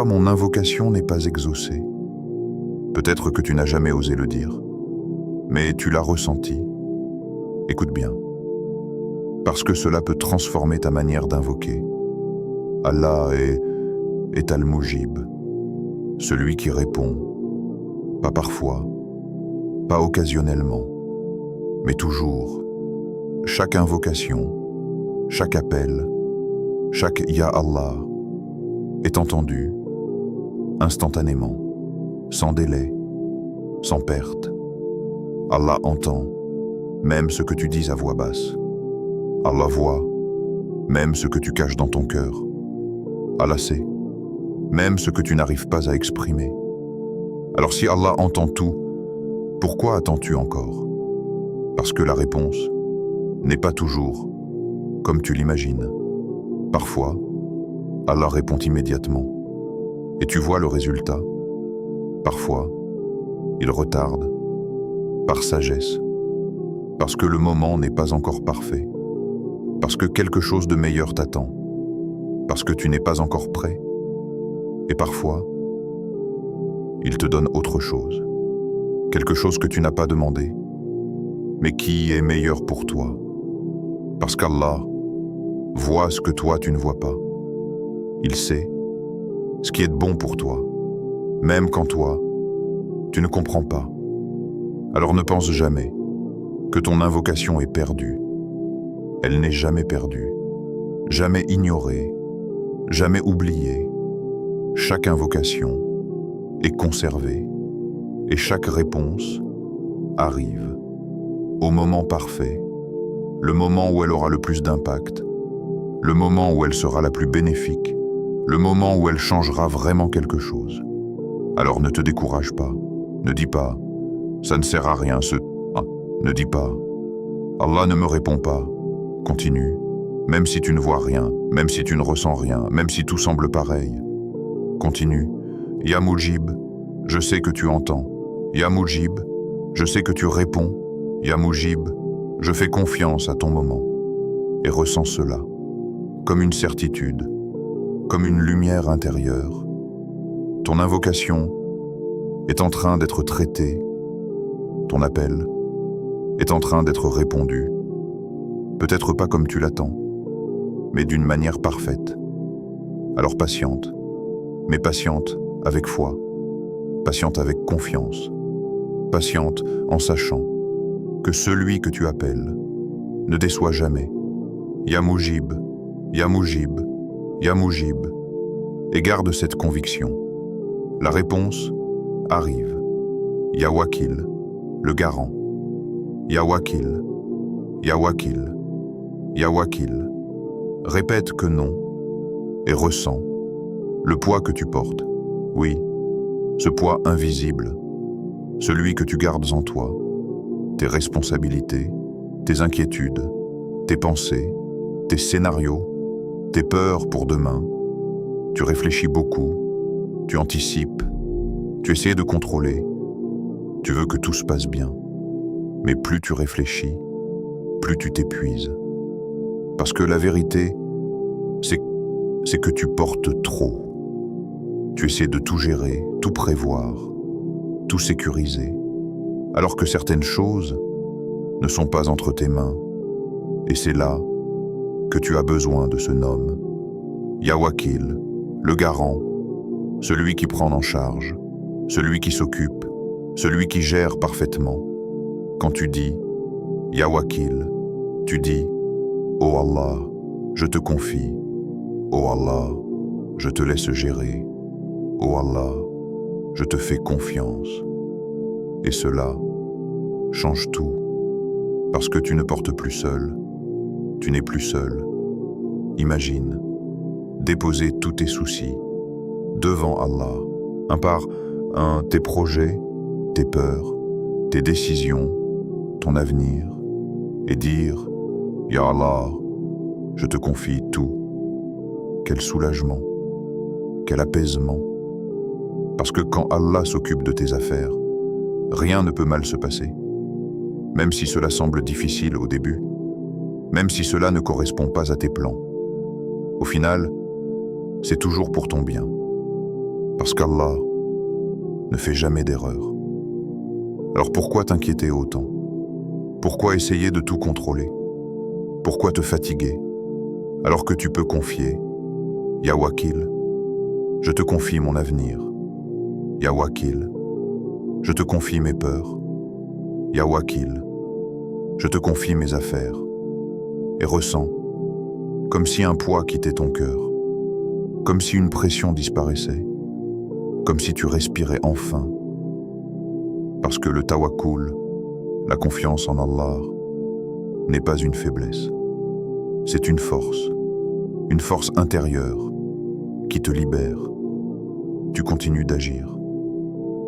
mon invocation n'est pas exaucée? Peut-être que tu n'as jamais osé le dire, mais tu l'as ressenti. Écoute bien, parce que cela peut transformer ta manière d'invoquer. Allah est Al-Mujib, celui qui répond, pas parfois, pas occasionnellement, mais toujours. Chaque invocation, chaque appel, chaque Ya Allah est entendu instantanément, sans délai, sans perte. Allah entend même ce que tu dis à voix basse. Allah voit même ce que tu caches dans ton cœur. Allah sait même ce que tu n'arrives pas à exprimer. Alors si Allah entend tout, pourquoi attends-tu encore? Parce que la réponse n'est pas toujours comme tu l'imagines. Parfois, Allah répond immédiatement et tu vois le résultat. Parfois, il retarde par sagesse, parce que le moment n'est pas encore parfait, parce que quelque chose de meilleur t'attend, parce que tu n'es pas encore prêt. Et parfois, il te donne autre chose, quelque chose que tu n'as pas demandé, mais qui est meilleur pour toi. Parce qu'Allah voit ce que toi tu ne vois pas. Il sait ce qui est bon pour toi, même quand toi, tu ne comprends pas. Alors ne pense jamais que ton invocation est perdue. Elle n'est jamais perdue, jamais ignorée, jamais oubliée. Chaque invocation est conservée et chaque réponse arrive au moment parfait, le moment où elle aura le plus d'impact, le moment où elle sera la plus bénéfique, le moment où elle changera vraiment quelque chose. Alors ne te décourage pas, ne dis pas « ça ne sert à rien ce... » Ne dis pas « Allah ne me répond pas ». Continue, même si tu ne vois rien, même si tu ne ressens rien, même si tout semble pareil. Continue. Ya Mujib, je sais que tu entends. Ya Mujib, je sais que tu réponds. Ya Mujib, je fais confiance à ton moment. Et ressens cela, comme une certitude, comme une lumière intérieure. Ton invocation est en train d'être traitée. Ton appel est en train d'être répondu. Peut-être pas comme tu l'attends, mais d'une manière parfaite. Alors patiente, mais patiente avec foi, patiente avec confiance, patiente en sachant que celui que tu appelles ne déçoit jamais. Ya Mujib, Ya Mujib, Ya Mujib, et garde cette conviction. La réponse arrive. Ya Wakil, le garant. Ya Wakil, Ya Wakil, Ya Wakil. Répète que non et ressens le poids que tu portes. Oui, ce poids invisible, celui que tu gardes en toi, tes responsabilités, tes inquiétudes, tes pensées, tes scénarios, tes peurs pour demain. Tu réfléchis beaucoup, tu anticipes, tu essaies de contrôler, tu veux que tout se passe bien. Mais plus tu réfléchis, plus tu t'épuises. Parce que la vérité, c'est que tu portes trop. Tu essaies de tout gérer, tout prévoir, tout sécuriser, alors que certaines choses ne sont pas entre tes mains. Et c'est là que tu as besoin de ce nom. Ya Wakil, le garant, celui qui prend en charge, celui qui s'occupe, celui qui gère parfaitement. Quand tu dis Ya Wakil, tu dis Oh Allah, je te confie. Oh Allah, je te laisse gérer. Oh Allah, je te fais confiance. Et cela change tout, parce que tu ne portes plus seul, tu n'es plus seul. Imagine, déposer tous tes soucis devant Allah, un par un, tes projets, tes peurs, tes décisions, ton avenir, et dire « Ya Allah, je te confie tout ». Quel soulagement, quel apaisement. Parce que quand Allah s'occupe de tes affaires, rien ne peut mal se passer. Même si cela semble difficile au début, même si cela ne correspond pas à tes plans. Au final, c'est toujours pour ton bien. Parce qu'Allah ne fait jamais d'erreur. Alors pourquoi t'inquiéter autant? Pourquoi essayer de tout contrôler? Pourquoi te fatiguer alors que tu peux confier Ya Wakil, je te confie mon avenir. Ya Wakil, je te confie mes peurs. Ya Wakil, je te confie mes affaires. Et ressens, comme si un poids quittait ton cœur, comme si une pression disparaissait, comme si tu respirais enfin. Parce que le tawakkul, la confiance en Allah, n'est pas une faiblesse. C'est une force intérieure qui te libère. Tu continues d'agir,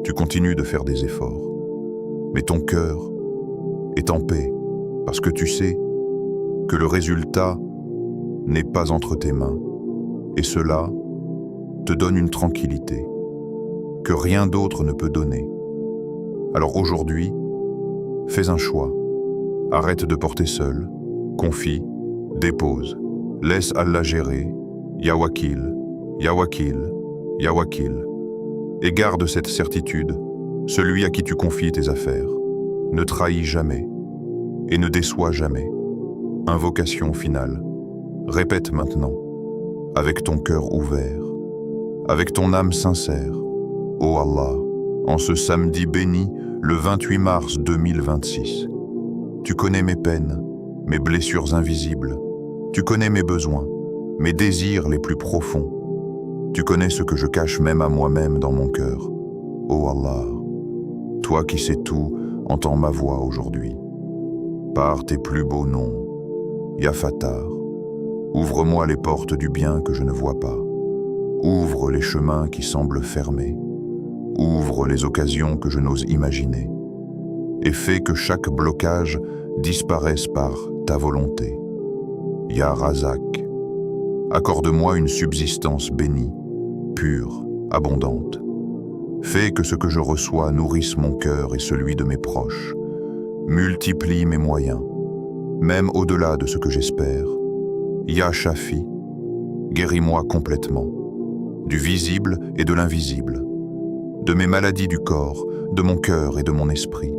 tu continues de faire des efforts, mais ton cœur est en paix parce que tu sais que le résultat n'est pas entre tes mains et cela te donne une tranquillité que rien d'autre ne peut donner. Alors aujourd'hui, fais un choix. Arrête de porter seul, confie, dépose, laisse Allah gérer, Ya Wakil, Ya Wakil, Ya Wakil, et garde cette certitude celui à qui tu confies tes affaires, ne trahit jamais et ne déçoit jamais. Invocation finale. Répète maintenant, avec ton cœur ouvert, avec ton âme sincère. Ô Allah, en ce samedi béni, le 28 mars 2026, tu connais mes peines, mes blessures invisibles, tu connais mes besoins, mes désirs les plus profonds. Tu connais ce que je cache même à moi-même dans mon cœur. Ô Allah, toi qui sais tout, entends ma voix aujourd'hui. Par tes plus beaux noms, Ya Fattar, ouvre-moi les portes du bien que je ne vois pas. Ouvre les chemins qui semblent fermés. Ouvre les occasions que je n'ose imaginer. Et fais que chaque blocage disparaisse par ta volonté. Ya Razak, accorde-moi une subsistance bénie, pure, abondante. Fais que ce que je reçois nourrisse mon cœur et celui de mes proches. Multiplie mes moyens, même au-delà de ce que j'espère. Ya Shafi, guéris-moi complètement, du visible et de l'invisible, de mes maladies du corps, de mon cœur et de mon esprit.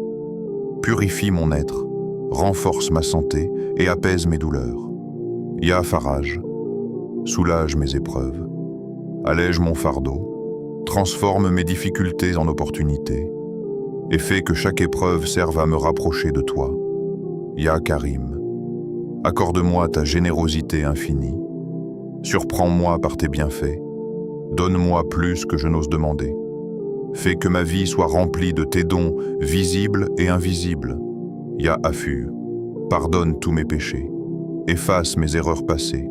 Purifie mon être, renforce ma santé et apaise mes douleurs. Ya Faraj, soulage mes épreuves, allège mon fardeau, transforme mes difficultés en opportunités et fais que chaque épreuve serve à me rapprocher de toi. Ya Karim, accorde-moi ta générosité infinie, surprends-moi par tes bienfaits, donne-moi plus que je n'ose demander. Fais que ma vie soit remplie de tes dons visibles et invisibles. Ya Afu, pardonne tous mes péchés, efface mes erreurs passées,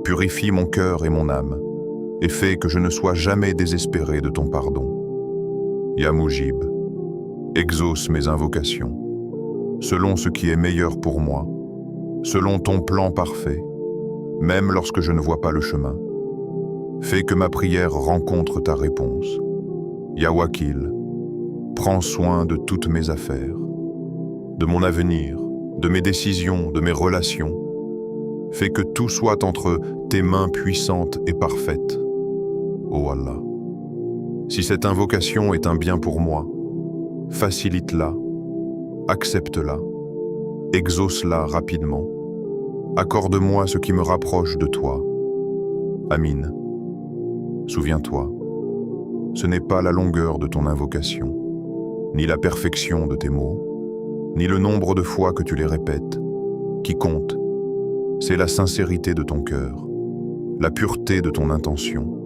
purifie mon cœur et mon âme, et fais que je ne sois jamais désespéré de ton pardon. Ya Mujib, exauce mes invocations, selon ce qui est meilleur pour moi, selon ton plan parfait, même lorsque je ne vois pas le chemin. Fais que ma prière rencontre ta réponse. Ya Wakil, prends soin de toutes mes affaires, de mon avenir, de mes décisions, de mes relations. Fais que tout soit entre tes mains puissantes et parfaites. Ô Allah, si cette invocation est un bien pour moi, facilite-la, accepte-la, exauce-la rapidement, accorde-moi ce qui me rapproche de toi. Amin. Souviens-toi, ce n'est pas la longueur de ton invocation, ni la perfection de tes mots, ni le nombre de fois que tu les répètes, qui compte. C'est la sincérité de ton cœur, la pureté de ton intention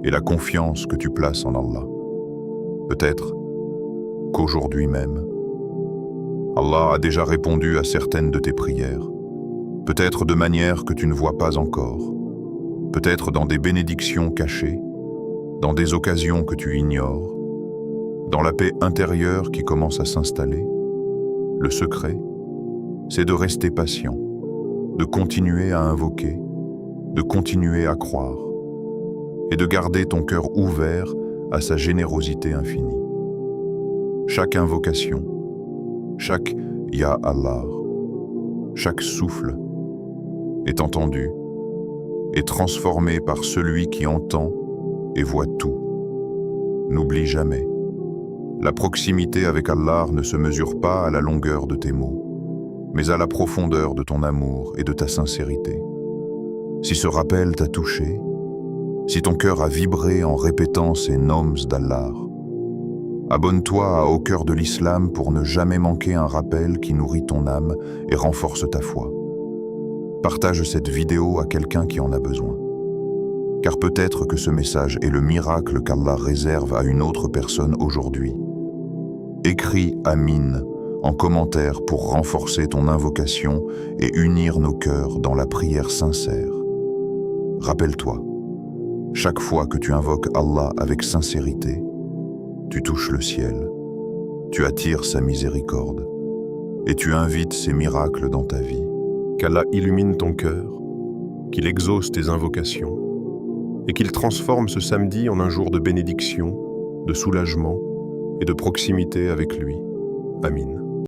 et la confiance que tu places en Allah. Peut-être qu'aujourd'hui même, Allah a déjà répondu à certaines de tes prières, peut-être de manière que tu ne vois pas encore, peut-être dans des bénédictions cachées, dans des occasions que tu ignores, dans la paix intérieure qui commence à s'installer. Le secret, c'est de rester patient, de continuer à invoquer, de continuer à croire, et de garder ton cœur ouvert à sa générosité infinie. Chaque invocation, chaque Ya Allah, chaque souffle est entendu et transformé par celui qui entend et voit tout. N'oublie jamais, la proximité avec Allah ne se mesure pas à la longueur de tes mots, mais à la profondeur de ton amour et de ta sincérité. Si ce rappel t'a touché, si ton cœur a vibré en répétant ces noms d'Allah, abonne-toi Au cœur de l'islam pour ne jamais manquer un rappel qui nourrit ton âme et renforce ta foi. Partage cette vidéo à quelqu'un qui en a besoin. Car peut-être que ce message est le miracle qu'Allah réserve à une autre personne aujourd'hui. Écris Amin en commentaire pour renforcer ton invocation et unir nos cœurs dans la prière sincère. Rappelle-toi, chaque fois que tu invoques Allah avec sincérité, tu touches le ciel, tu attires sa miséricorde et tu invites ses miracles dans ta vie. Qu'Allah illumine ton cœur, qu'il exauce tes invocations et qu'il transforme ce samedi en un jour de bénédiction, de soulagement et de proximité avec lui. Amin.